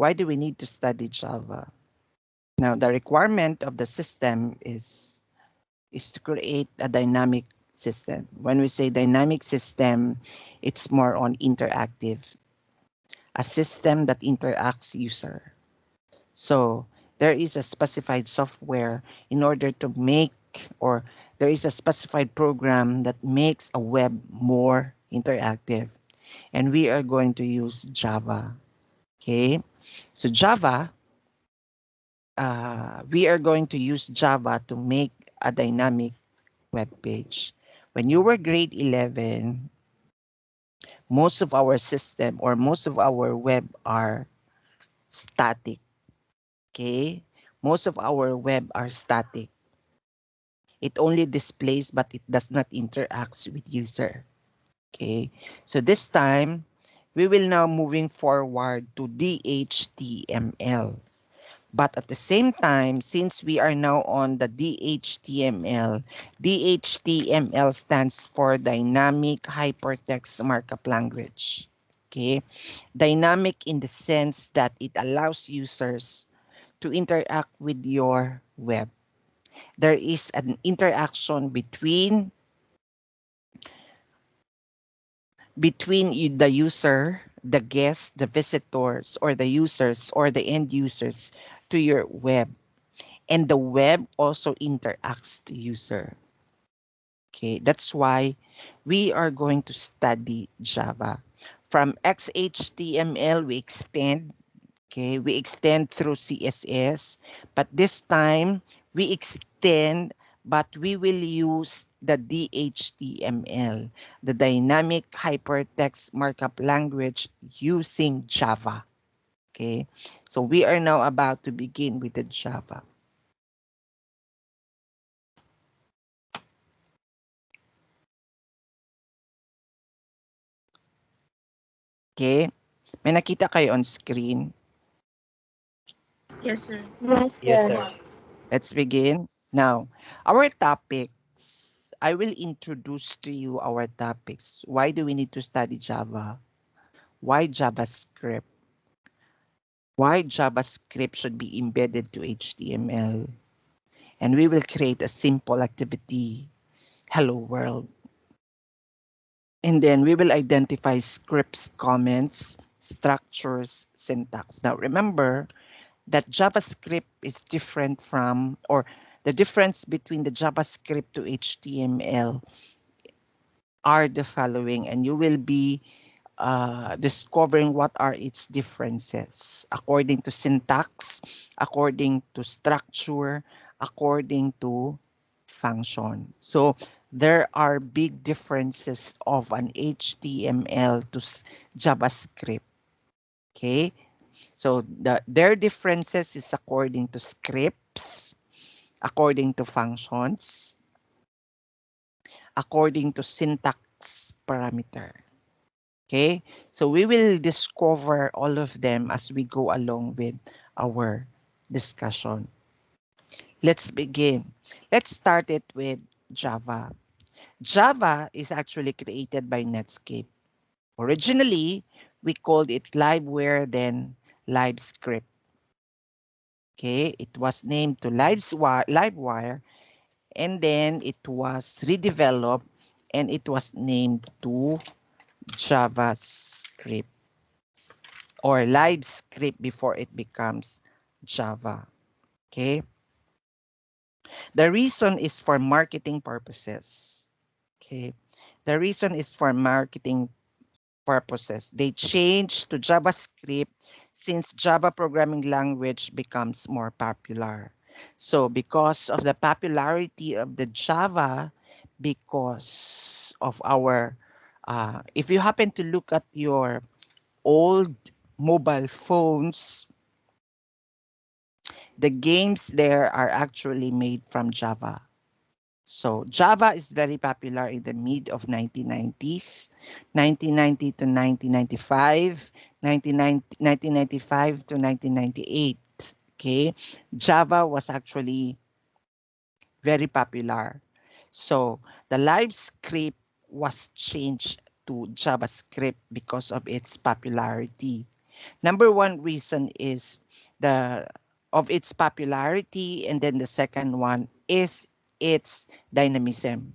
Why do we need to study Java? Now, the requirement of the system is to create a dynamic system. When we say dynamic system, it's more on interactive, a system that interacts user. So there is a specified software in order to make, or there is a specified program that makes a web more interactive. And we are going to use Java. Okay. So we are going to use Java to make a dynamic web page. When you were grade 11, most of our system or most of our web are static. Okay. Most of our web are static. It only displays, but it does not interact with user. Okay. So this time, we will now moving forward to DHTML. But at the same time, since we are now on the DHTML, DHTML stands for Dynamic Hypertext Markup Language. Okay. Dynamic in the sense that it allows users to interact with your web. There is an interaction between the user, the guest, the visitors, or the users, or the end users to your web. And the web also interacts to user. Okay, that's why we are going to study Java. From XHTML, we extend through CSS, but this time we extend, but we will use the DHTML, the Dynamic Hypertext Markup Language using Java. Okay, so we are now about to begin with the Java. Okay, may nakita kayo on screen? Yes, sir. Yes, Yes, sir. sir. Let's begin. Now, our topics, I will introduce to you our topics. Why do we need to study Java? Why JavaScript? Why JavaScript should be embedded to HTML? And we will create a simple activity, hello world. And then we will identify scripts, comments, structures, syntax. Now remember that JavaScript is different from, or the difference between the JavaScript to HTML are the following, and you will be discovering what are its differences according to syntax, according to structure, according to function. So there are big differences of an HTML to JavaScript. Okay, so their differences is according to scripts, according to functions, according to syntax parameter. Okay, so we will discover all of them as we go along with our discussion. Let's begin. Let's start it with Java. Java is actually created by Netscape. Originally, we called it Liveware, then LiveScript. Okay, it was named to Livewire, and then it was redeveloped and it was named to JavaScript, or LiveScript before it becomes Java. Okay, the reason is for marketing purposes. Okay, the reason is for marketing purposes. They changed to JavaScript since Java programming language becomes more popular. So because of the popularity of the Java, because of our, if you happen to look at your old mobile phones, the games there are actually made from Java. So Java is very popular in the mid of 1990s, 1990 to 1995, 1995 to 1998. Okay, Java was actually very popular. So the live script was changed to JavaScript because of its popularity. Number one reason is the of its popularity, and then the second one is its dynamism.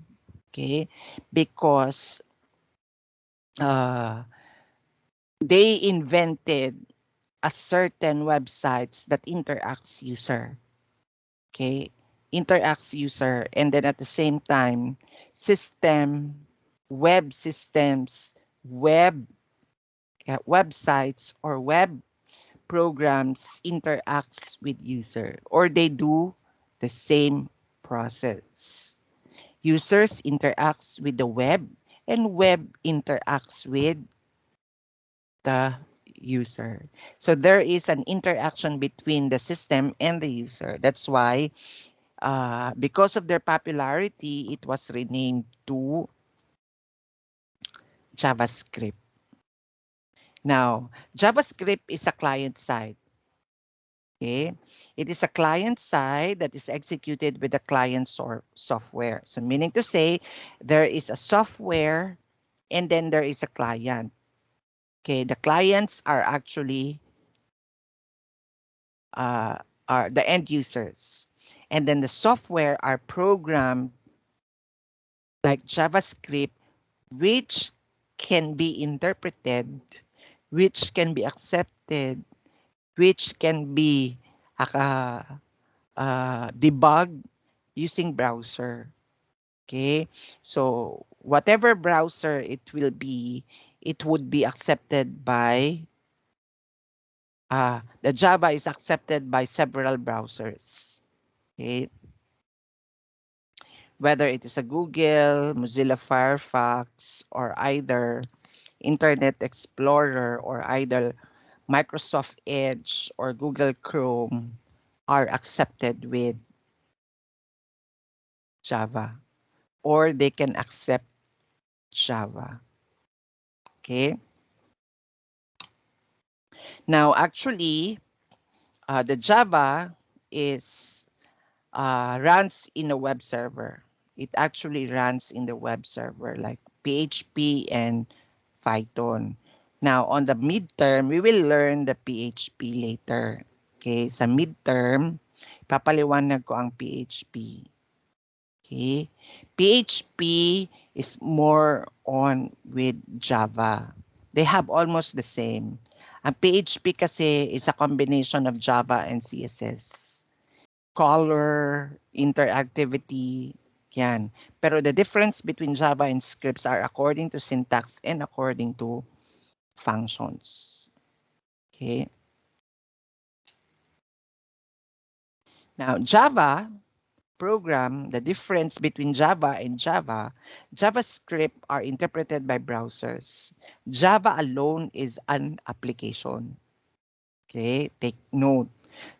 Okay, because uh, they invented a certain websites that interacts user. Okay, interacts user, and then at the same time, system, web systems, web websites or web programs interacts with user, or they do the same process. Users interacts with the web, and web interacts with the user. So there is an interaction between the system and the user. That's why because of their popularity, it was renamed to JavaScript. Now, JavaScript is a client side. Okay, it is a client side that is executed with the client software. So meaning to say, there is a software and then there is a client. Okay, the clients are actually uh, are the end users, and then the software are programmed like JavaScript, which can be interpreted, which can be accepted, which can be uh, debugged using browser. Okay, so whatever browser it will be, it would be accepted by the Java is accepted by several browsers. Okay, whether it is a Google, Mozilla Firefox, or either Internet Explorer, or either Microsoft Edge or Google Chrome are accepted with Java, or they can accept Java. Okay. Now, actually, the Java is runs in a web server. It actually runs in the web server like PHP and Python. Now, on the midterm, we will learn the PHP later. Okay, sa midterm, papaliwanag ko ang PHP. Okay, PHP is more on with Java. They have almost the same. Ang PHP kasi is a combination of Java and CSS. Color, interactivity, yan. Pero the difference between Java and scripts are according to syntax and according to functions. Okay. Now, Java program, the difference between Java and JavaScript are interpreted by browsers. Java alone is an application. Okay, take note.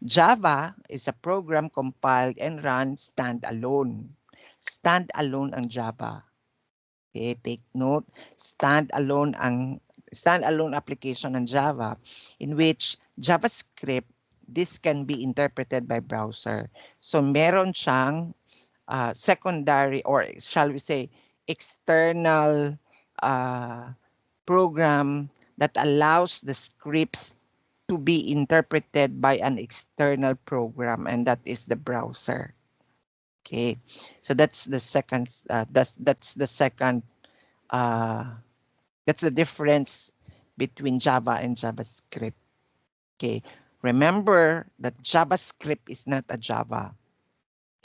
Java is a program compiled and run standalone. Standalone ang Java. Okay, take note. Standalone application ng Java in which JavaScript, this can be interpreted by browser. So meron siyang secondary, or shall we say external program that allows the scripts to be interpreted by an external program, and that is the browser. Okay, so that's the second. Uh, that's the difference between Java and JavaScript. Okay, remember that JavaScript is not a Java.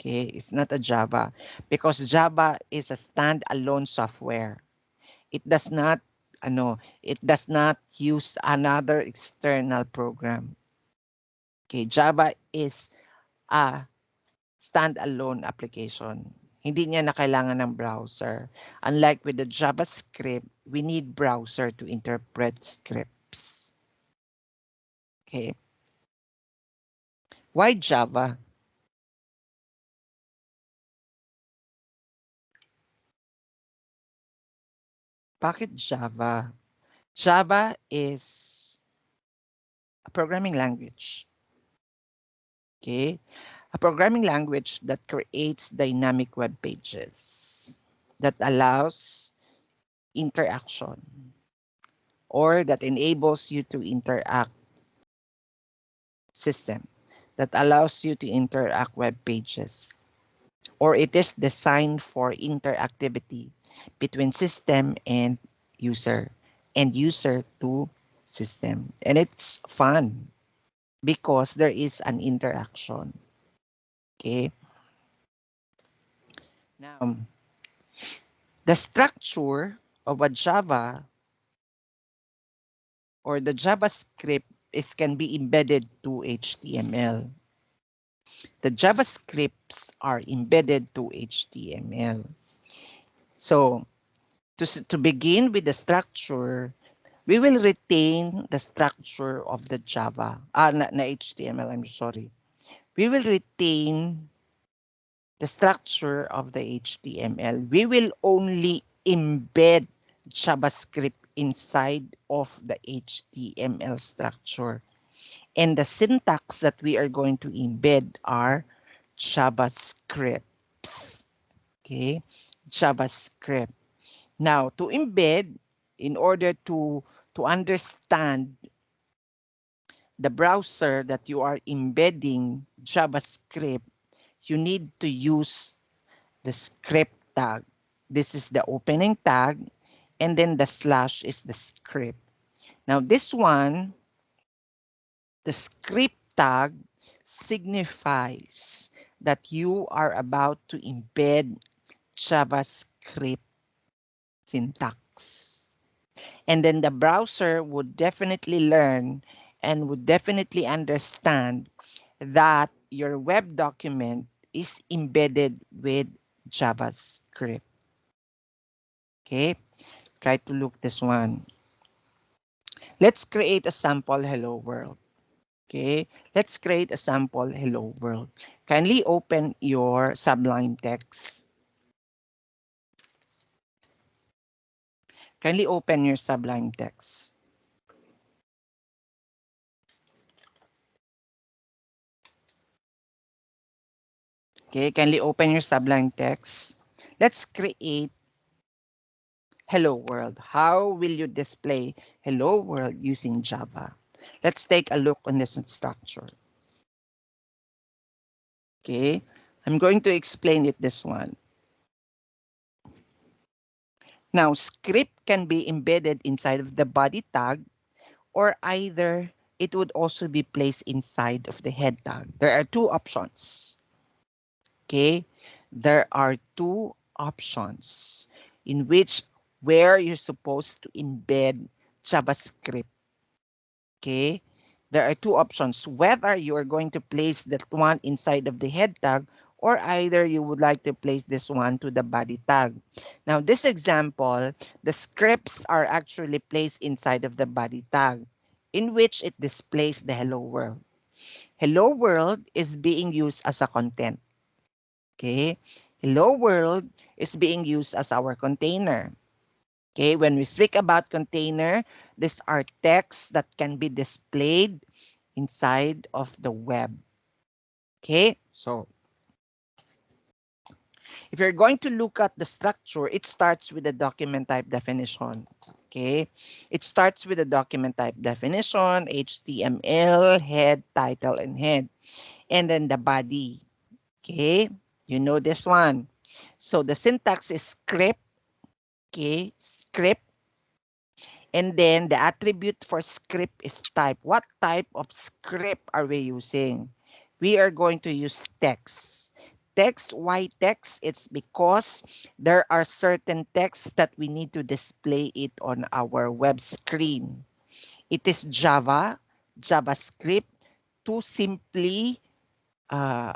Okay, it's not a Java because Java is a standalone software. It does not, it does not use another external program. Okay, Java is a standalone application. Hindi niya na kailangan ng browser. Unlike with the JavaScript, we need browser to interpret scripts. Okay. Why Java? Bakit Java? Java is a programming language. Okay. A programming language that creates dynamic web pages that allows interaction, or that enables you to interact system that allows you to interact web pages, or it is designed for interactivity between system and user to system. And it's fun because there is an interaction. Okay. Now, the structure of a Java or the JavaScript is can be embedded to HTML. The JavaScripts are embedded to HTML. So to begin with the structure, we will retain the structure of the Java, na HTML, I'm sorry. We will retain the structure of the HTML. We will only embed JavaScript inside of the HTML structure. And the syntax that we are going to embed are JavaScripts. Okay, JavaScript. Now, to embed, in order to understand the browser that you are embedding JavaScript, you need to use the script tag. This is the opening tag, and then the slash is the script. Now, this one, the script tag signifies that you are about to embed JavaScript syntax. And then the browser would definitely learn and would definitely understand that your web document is embedded with JavaScript. Okay, try to look this one. Let's create a sample hello world. Okay, let's create a sample hello world. Kindly open your Sublime text. Kindly open your Sublime text. Okay, kindly open your Sublime text. Let's create hello world. How will you display hello world using Java? Let's take a look on this structure. Okay, I'm going to explain it this one. Now, script can be embedded inside of the body tag, or either it would also be placed inside of the head tag. There are two options. Okay, there are two options in which where you're supposed to embed JavaScript. Okay, there are two options, whether you are going to place that one inside of the head tag, or either you would like to place this one to the body tag. Now, this example, the scripts are actually placed inside of the body tag, in which it displays the hello world. Hello world is being used as a content. Okay, hello world is being used as our container. Okay, when we speak about container, these are texts that can be displayed inside of the web. Okay, so if you're going to look at the structure, it starts with the document type definition. Okay, it starts with the document type definition, HTML, head, title, and head, and then the body. Okay, you know this one. So the syntax is script. Okay, script. And then the attribute for script is type. What type of script are we using? We are going to use text. Text, why text? It's because there are certain texts that we need to display it on our web screen. It is Java, JavaScript to simply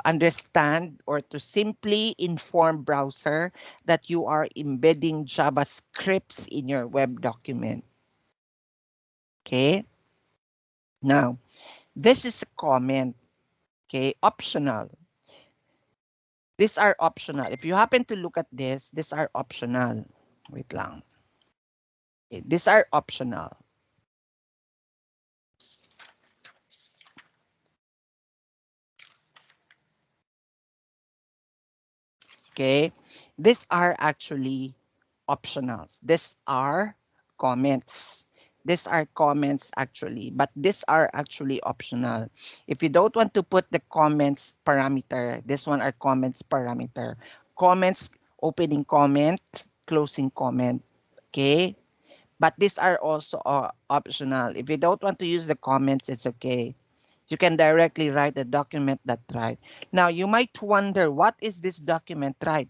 understand or to simply inform browser that you are embedding JavaScripts in your web document. Okay. Now, this is a comment, okay, optional. These are optional. If you happen to look at this, these are optional. Wait lang. Okay, these are optional. Okay, these are actually optionals. These are comments. These are comments actually, but these are actually optional. If you don't want to put the comments parameter, this one are comments parameter. Comments, opening comment, closing comment. Okay? But these are also optional. If you don't want to use the comments, it's okay. You can directly write the document that right. Now, you might wonder, what is this document right?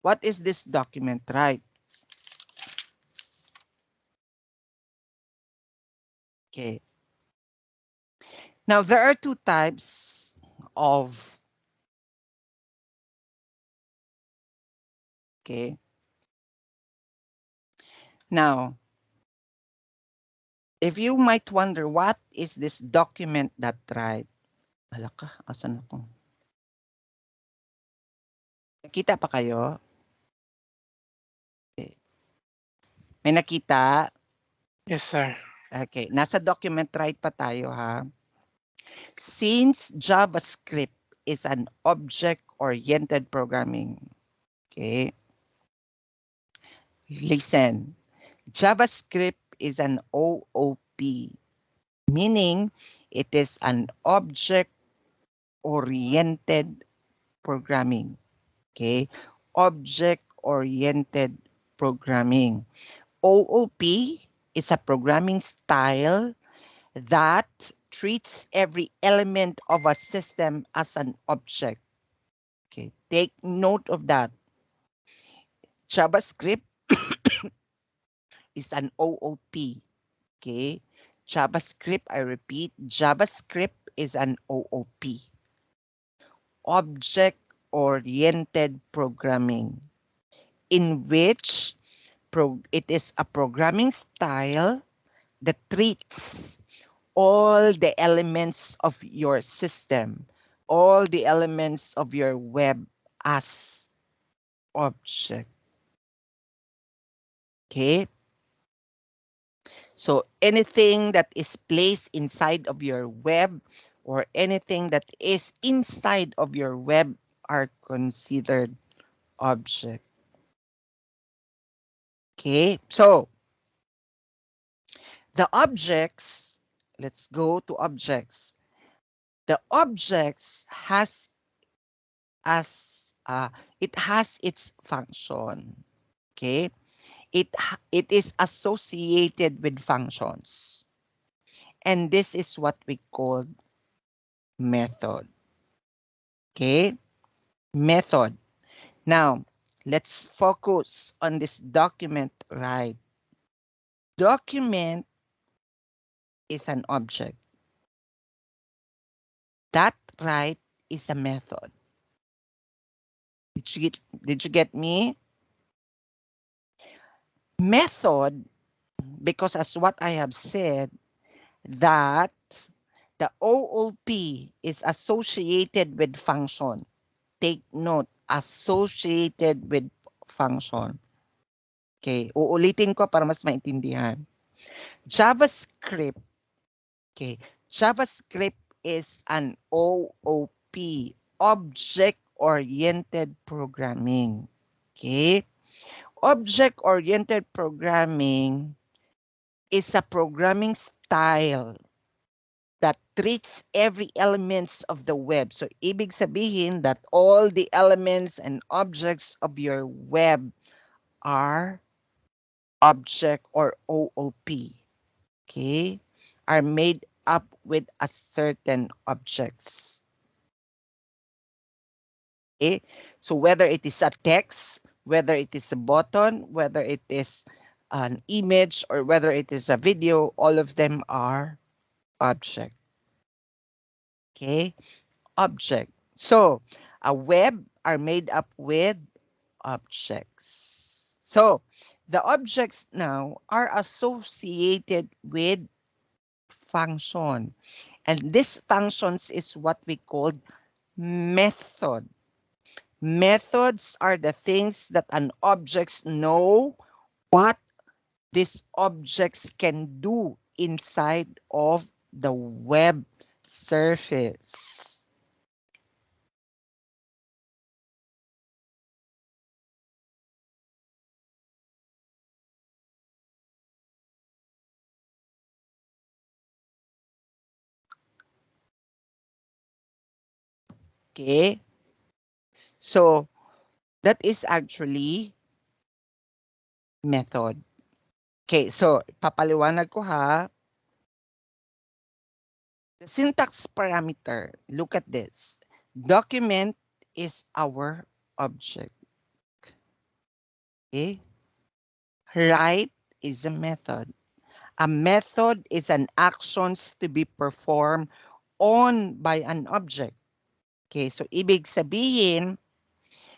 What is this document right? Okay. Now, there are two types of, okay. Now, if you might wonder, what is this document that right? Hala ka, asan ako? Nakita pa kayo? Okay. May nakita? Yes, sir. Okay, nasa document right pa tayo ha. Since JavaScript is an object-oriented programming, okay, listen, JavaScript is an OOP, meaning it is an object-oriented programming, okay, object-oriented programming. OOP is a programming style that treats every element of a system as an object. Okay, take note of that. JavaScript is an OOP. Okay, JavaScript, I repeat, JavaScript is an OOP, object-oriented programming, in which it is a programming style that treats all the elements of your system, all the elements of your web as object. Okay? So anything that is placed inside of your web or anything that is inside of your web are considered object. Okay? So the objects, let's go to objects. The objects has as it has its function. Okay? It is associated with functions. And this is what we call method. Okay? Method. Now, let's focus on this document right. Document is an object. That right is a method. Did you get me? Method, because as what I have said, that the OOP is associated with function. Take note, associated with function. Okay, uulitin ko para mas maintindihan. JavaScript, okay, JavaScript is an OOP, object-oriented programming. Okay, object-oriented programming is a programming style that treats every elements of the web. So, ibig sabihin that all the elements and objects of your web are object or OOP, okay, are made up with a certain objects. Okay, so whether it is a text, whether it is a button, whether it is an image, or whether it is a video, all of them are object. Okay, object. So a web are made up with objects. So the objects now are associated with function. And these functions is what we call method. Methods are the things that an objects know what these objects can do inside of the web surface. Okay? So, that is actually method. Okay, so papaliwanag ko ha. The syntax parameter, look at this. Document is our object. Okay? Write is a method. A method is an actions to be performed on by an object. Okay, so ibig sabihin,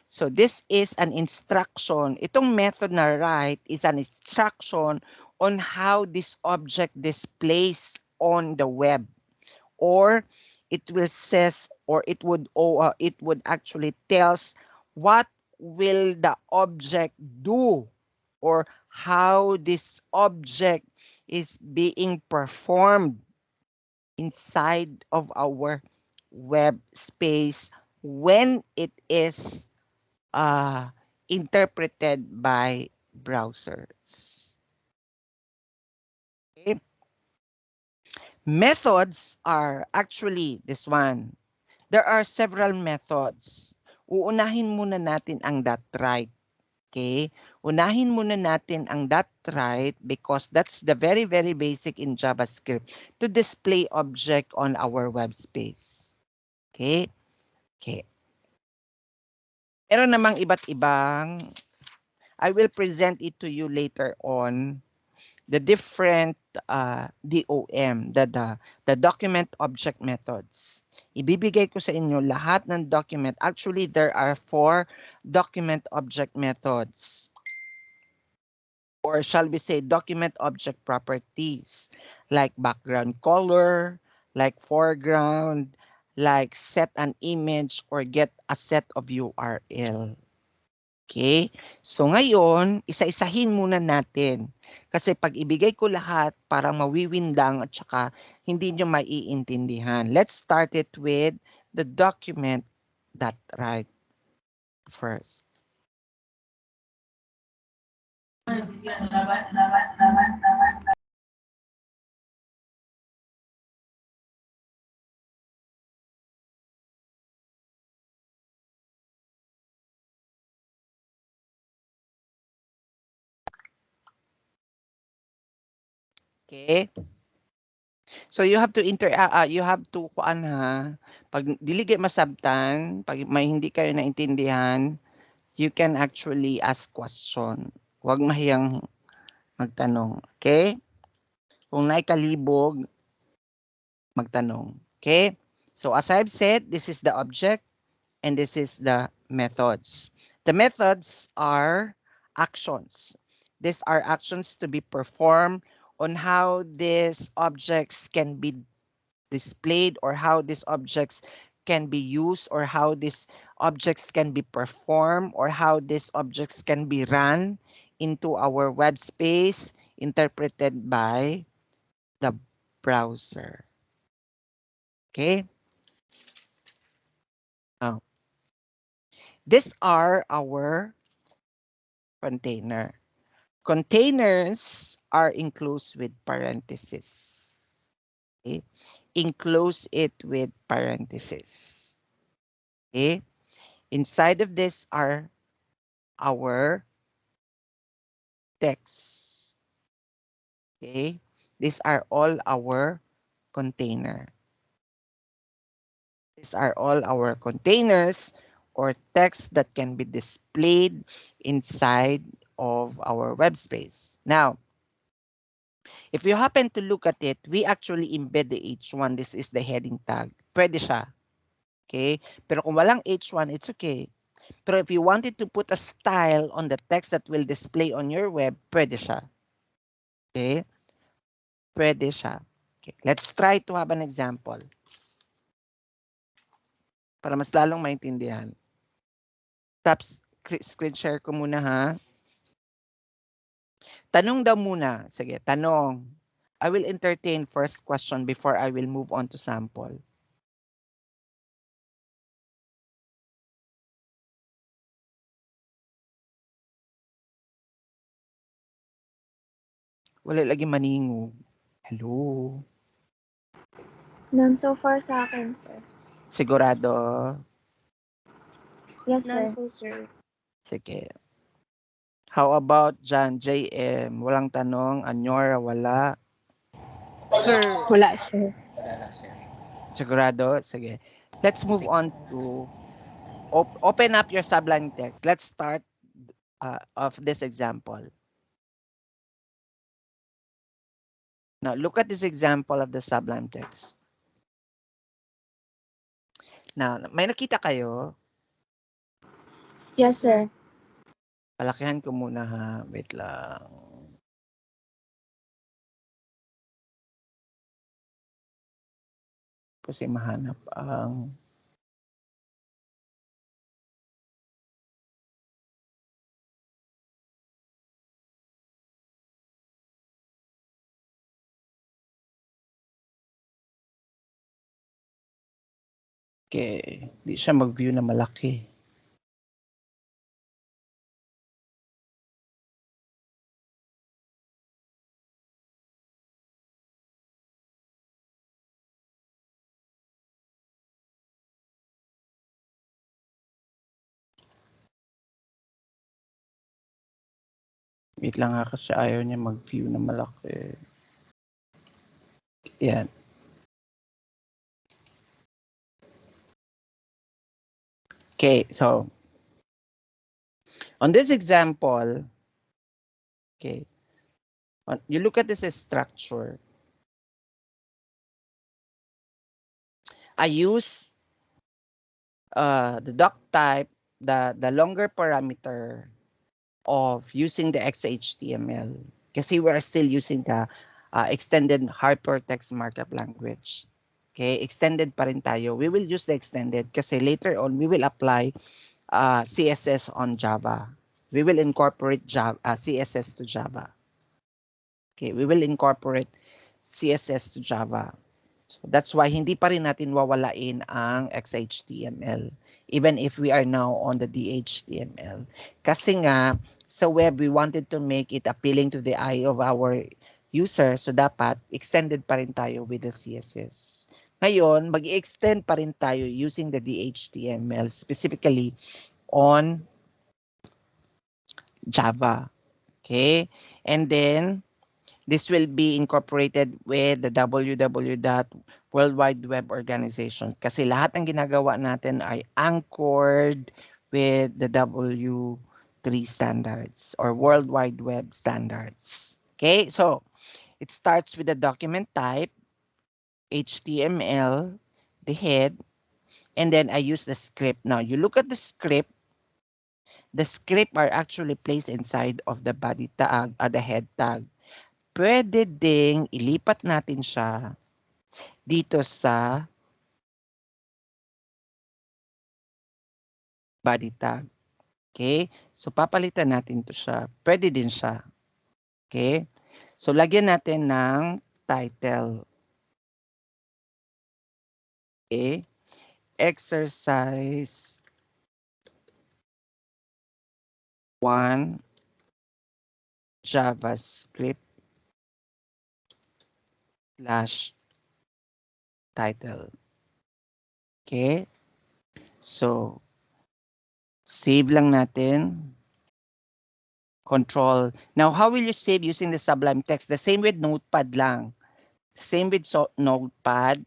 so this is an instruction. Itong method na write is an instruction on how this object displays on the web, or it will says, or it would actually tells what will the object do, or how this object is being performed inside of our web space when it is interpreted by browsers. Okay? Methods are actually this one. There are several methods. Uunahin muna natin ang .write. Okay? Unahin muna natin ang .write because that's the very, very basic in JavaScript to display object on our web space. Okay? Okay. Meron namang iba't ibang, I will present it to you later on, the different DOM, the document object methods. Ibibigay ko sa inyo lahat ng document. Actually, there are 4 document object methods. Or shall we say document object properties, like background color, like foreground, like set an image, or get a set of URL. Okay? So ngayon, isa-isahin muna natin. Kasi pag ibigay ko lahat, parang mawiwindang at saka hindi nyo maiintindihan. Let's start it with the document that write first. Okay? So you have to you have to kuan ha. Pag dili kay masabtan, pag may hindi kayo naintindihan, you can actually ask question. Huwag mahiyang magtanong. Okay? Kung naikalibog, magtanong. Okay? So as I've said, this is the object and this is the methods. The methods are actions. These are actions to be performed on how these objects can be displayed, or how these objects can be used, or how these objects can be performed, or how these objects can be run into our web space interpreted by the browser. Okay? Now, these are our container. Containers are enclosed with parentheses. Okay? Enclose it with parentheses. Okay? Inside of this are our text. Okay? These are all our container. These are all our containers or text that can be displayed inside of our web space. Now, if you happen to look at it, we actually embed the H1. This is the heading tag. Pwede siya. Okay? Pero kung walang H1, it's okay. Pero if you wanted to put a style on the text that will display on your web, pwede siya. Okay? Pwede siya. Okay. Let's try to have an example para mas lalong maintindihan. Stop screen share ko muna ha. Tanong daw muna. Sige, tanong. I will entertain first question before I will move on to sample. Wala lagi maningog. Hello? None so far sa akin, sir. Sigurado? Yes, None sir. po, sir. Sige. How about John, JM? Walang tanong. Anyora, wala. Sir, Wala, sir. Wala lang, sir. sigurado? Sige. Let's move on to open up your Sublime text. Let's start of this example. Now, look at this example of the Sublime text. Now, may nakita kayo? Yes, sir. Palakihan ko muna ha. Wait lang. Kasi mahanap ang... Okay. Di siya mag-view na malaki. Wait lang ha kasi ayaw niya mag-view na malaki. Yan. Okay, so on this example, okay, you look at this structure. I use the doc type, the longer parameter of using the XHTML kasi we are still using the extended hypertext markup language. Okay, extended pa rin tayo. We will use the extended kasi later on we will apply CSS on Java. We will incorporate CSS to Java. Okay, we will incorporate CSS to Java. So that's why hindi pa rin natin wawalain ang XHTML even if we are now on the DHTML. Kasi nga, sa web, we wanted to make it appealing to the eye of our user. So dapat, extended pa rin tayo with the CSS. Ngayon, mag-extend pa rin tayo using the DHTML, specifically on Java. Okay? And then, this will be incorporated with the www World Wide Web Organization kasi lahat ng ginagawa natin ay anchored with the W3 standards or World Wide Web standards. Okay, so it starts with the document type, HTML, the head, and then I use the script. Now, you look at the script are actually placed inside of the body tag, the head tag. Pwede ding ilipat natin siya dito sa body tag. Okay? So, papalitan natin to siya. Pwede din siya. Okay? So, lagyan natin ng title. Okay? Exercise 1 JavaScript slash title. Okay? So, save lang natin. Control. Now, how will you save using the Sublime Text? The same with Notepad lang. Same with Notepad.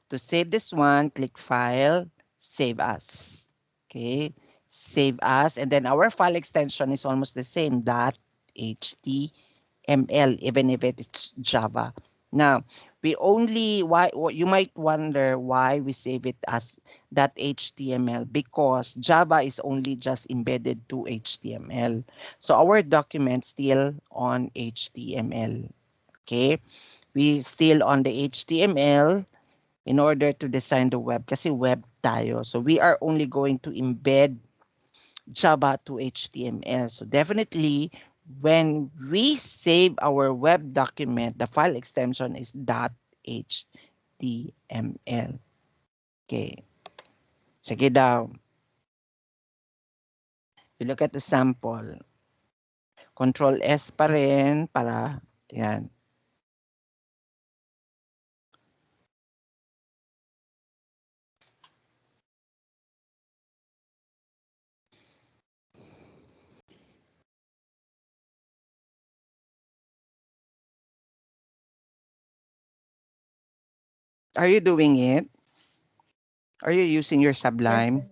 To save this one, click File, Save As. Okay, Save As, and then our file extension is almost the same, .html, even if it's Java. Now, why you might wonder why we save it as .html because Java is only just embedded to HTML. So our document still on HTML. Okay, we still on the HTML in order to design the web kasi web tayo. So we are only going to embed Java to HTML. So definitely when we save our web document, the file extension is .html. Okay. Sige daw. We look at the sample. Control S pa rin para yan. Are you doing it? Are you using your Yes, sir. Sublime?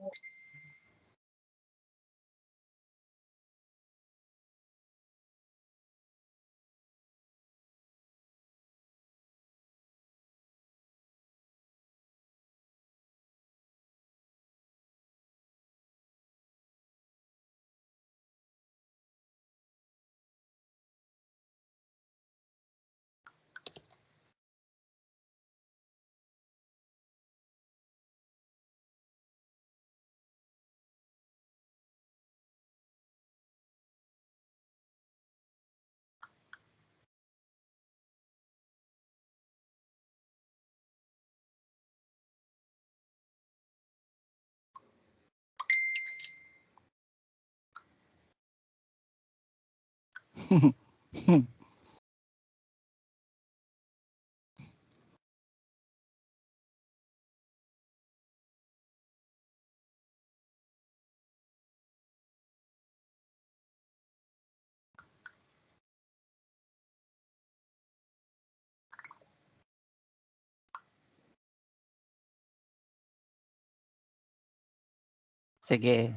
Sige.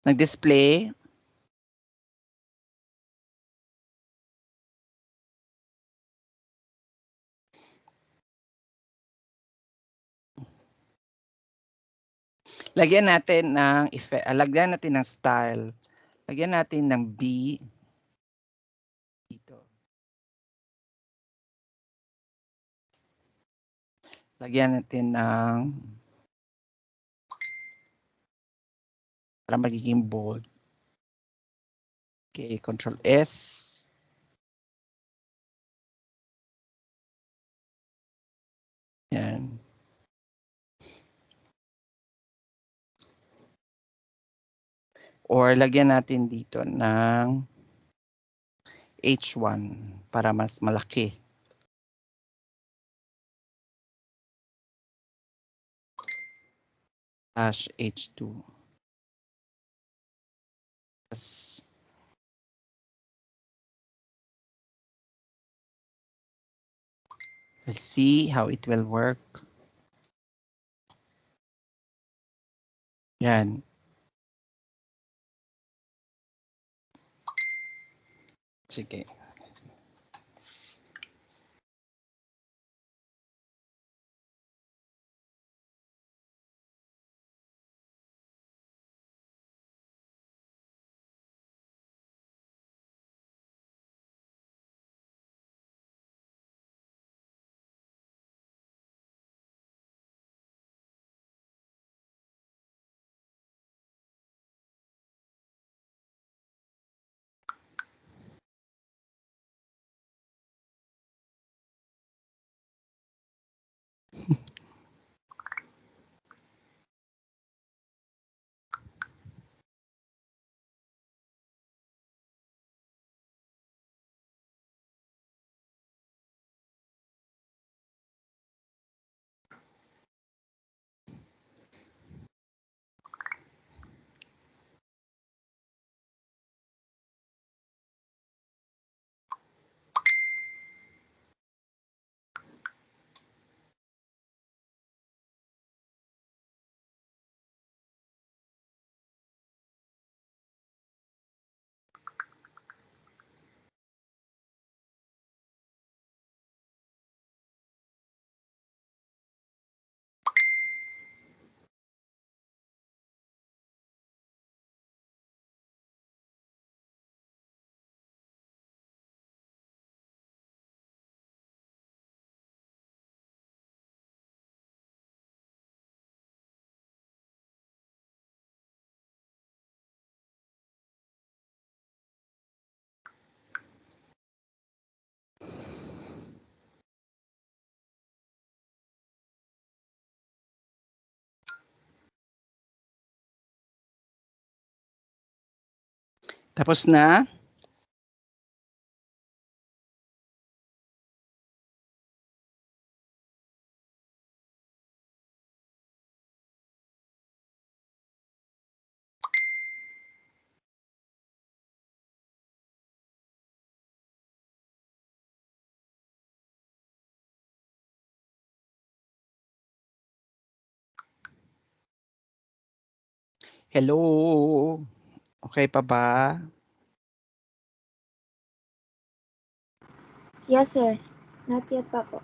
Nag-display. Lagyan natin ng lagyan natin ng style. Lagyan natin ng B dito. Lagyan natin ng para magiging bold. Okay, Control S. Yan. Or lagyan natin dito ng H1 para mas malaki. H2. We'll see how it will work. Yan. Sige. Tapos na. Hello? Okay pa ba? Yes, sir. Not yet pa po.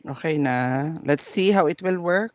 Okay na. Let's see how it will work.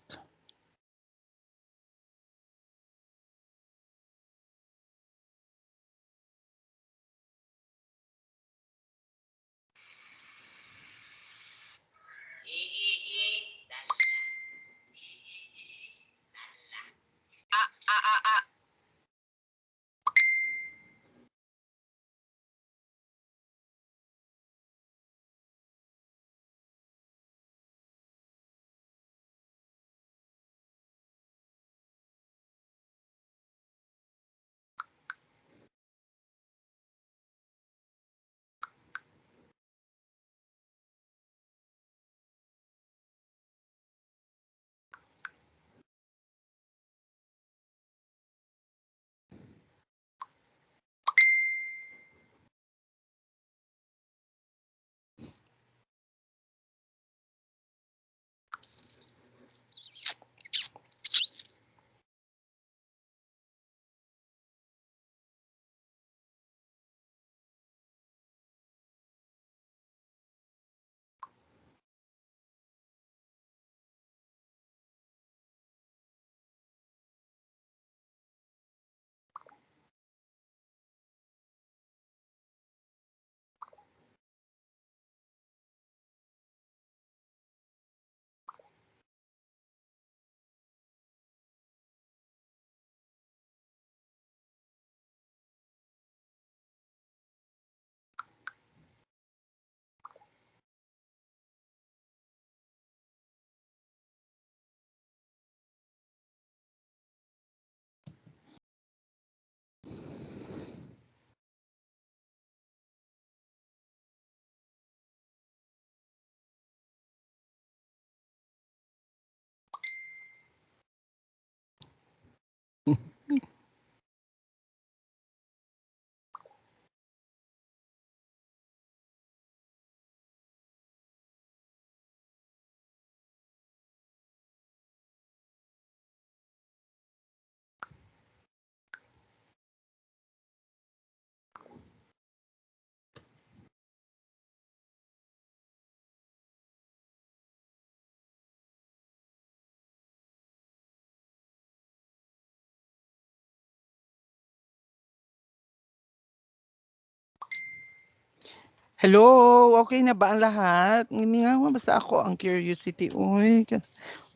Hello, okay na ba ang lahat? Hindi nga basta ako ang curiosity. Uy,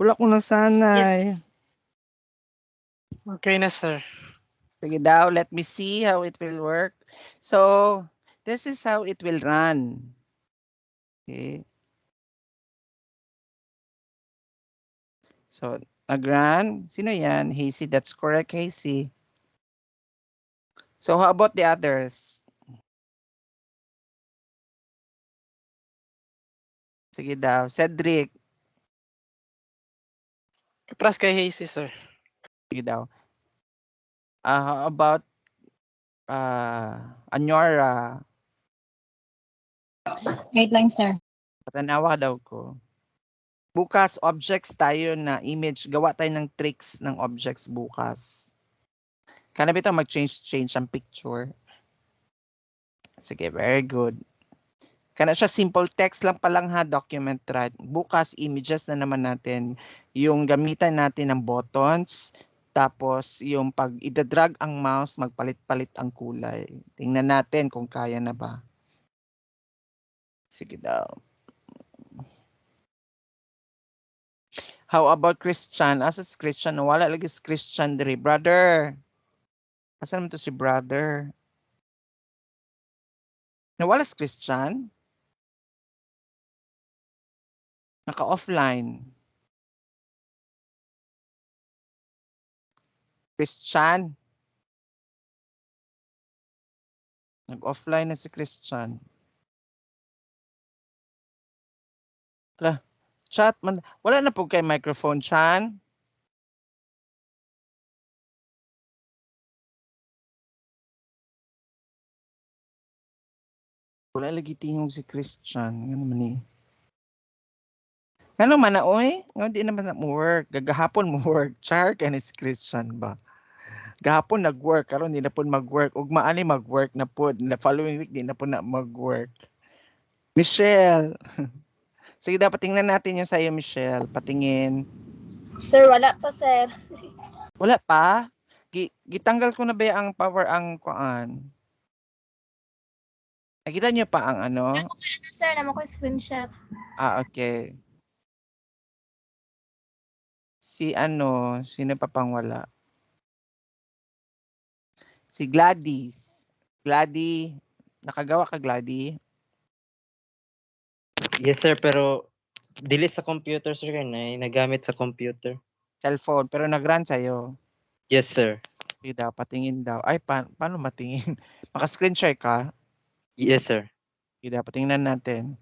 wala akong Yes. nasanay. Okay na, sir. Sige daw, let me see how it will work. So, this is how it will run. Okay. So, nag-run. Sino yan? Hazy, that's correct, Hazy. So, how about the others? Sige daw. Cedric, Kapras kay Hazy, sir. sige daw. How about Anyora? Wait lang, sir. Patanawa daw ko. Bukas, objects tayo na image. Gawa tayo ng tricks ng objects bukas. Kana ba ito mag-change ang picture? Sige, very good. Kana siya simple text lang pa lang ha, document right. Bukas, images na naman natin. Yung gamitan natin ng buttons. Tapos, yung pag ida-drag ang mouse, magpalit-palit ang kulay. Tingnan natin kung kaya na ba. Sige daw. How about Christian? Asa si Christian? Wala lagi si Christian diri. Brother. Asa naman to si brother? Nawala si Christian? Naka-offline. Christian. Nag-offline na si Christian. Wala. Chat man. Wala na po kay microphone, Chan. Wala lagi tingog si Christian. Ano man eh. Ano man na, oy? Nga di naman na mo work. Gagahapon mo work. Char ka ni si Christian ba? Gahapon nag-work. Karon di na po mag-work. Ug maani mag-work na po. The following week di na po na mag-work. Michelle. Sige, dapat tingnan natin yung sa'yo, Michelle. Patingin. Sir, wala pa, sir. Wala pa? Gitanggal ko na ba ang power ang kuan? Nakita niyo pa ang ano? Ano, sir, naman ko yung screenshot. Okay. Si ano, sino pa pang wala? Si Gladys. Gladys, nakagawa ka Gladys? Yes, sir, pero dili sa computer, sir, kanay nagamit sa computer. Cellphone, pero nag-run sa'yo. Yes, sir. Sige daw, patingin daw. Ay, paano matingin? Maka-screen share ka? Yes, sir. Sige daw, patingnan natin.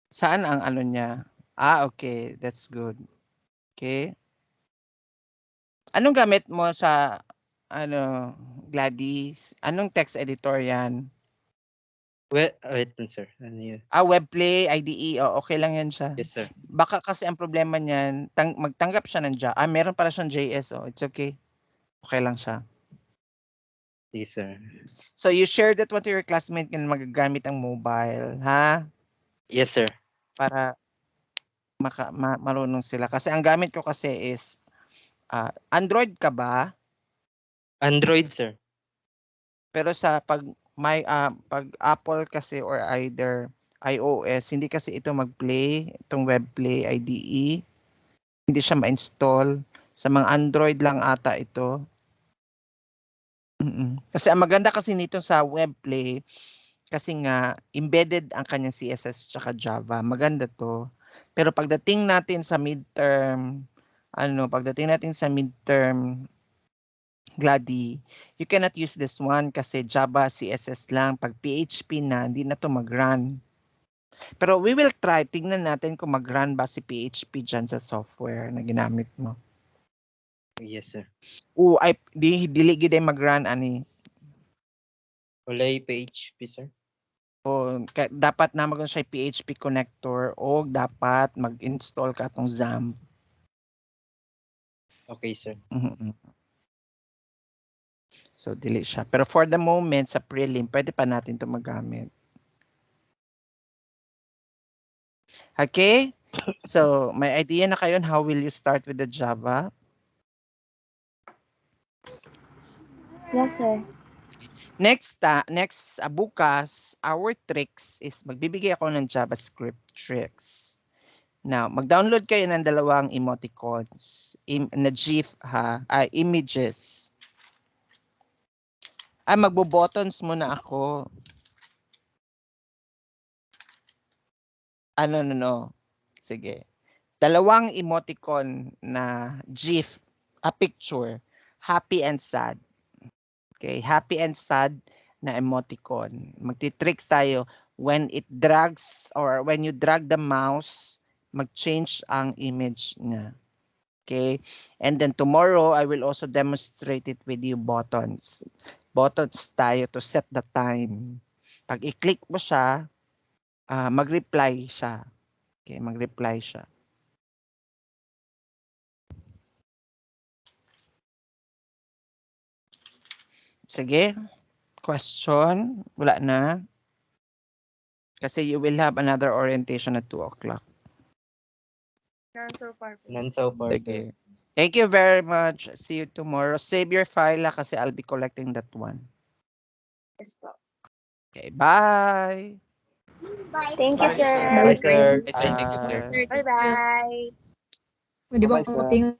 Saan ang ano niya? Okay. That's good. Okay. Anong gamit mo sa ano, Gladys? Anong text editor yan? Wait lang, sir. Ano yun? Webplay, IDE. Okay lang yan siya. Yes, sir. Baka kasi ang problema niyan, magtanggap siya ng Java. Meron pala siyang JS. It's okay. Okay lang siya. Yes, sir. So you share that one to your classmate na magagamit ang mobile, ha? Yes, sir. Para marunong sila. Kasi ang gamit ko kasi is Android ka ba? Android, sir. Pero sa pag Apple kasi or either iOS, hindi kasi ito mag-play, itong webplay IDE. Hindi siya ma-install. Sa mga Android lang ata ito. Kasi ang maganda kasi nito sa webplay, kasi nga embedded ang kanyang CSS tsaka Java. Maganda to. Pero pagdating natin sa midterm, Glady, you cannot use this one kasi Java CSS lang. Pag PHP na, hindi na to mag-run. Pero we will try. Tingnan natin kung mag-run ba si PHP dyan sa software na ginamit mo. Yes, sir. Ay, dili gid ay mag-run ani. Walay PHP, sir. Dapat na mag siya PHP connector o dapat mag-install ka tong XAMPP. Okay, sir. So, dili siya. Pero for the moment, sa prelim, pwede pa natin ito magamit. Okay? So, may idea na kayo on how will you start with the Java? Yes, sir. Next, bukas, our tricks is magbibigay ako ng JavaScript tricks. Now, mag-download kayo ng dalawang emoticons. Na GIF ha, images. Magbo-buttons muna ako. No. Sige. Dalawang emoticon na GIF, a picture, happy and sad. Okay, happy and sad na emoticon. Magti-tricks tayo when it drags or when you drag the mouse, mag-change ang image niya. Okay? And then tomorrow, I will also demonstrate it with you buttons. Buttons tayo to set the time. Pag i-click mo siya, mag-reply siya. Okay, mag-reply siya. Sige. Question? Wala na. Kasi you will have another orientation at 2 o'clock. None so far. None so far, sir. Sige. Thank you very much. See you tomorrow. Save your file kasi I'll be collecting that one. Yes po. Okay, bye. Thank you, Bye, sir. sir. Bye, sir. Bye, sir. Thank you, sir. Bye-bye. Bye-bye, sir.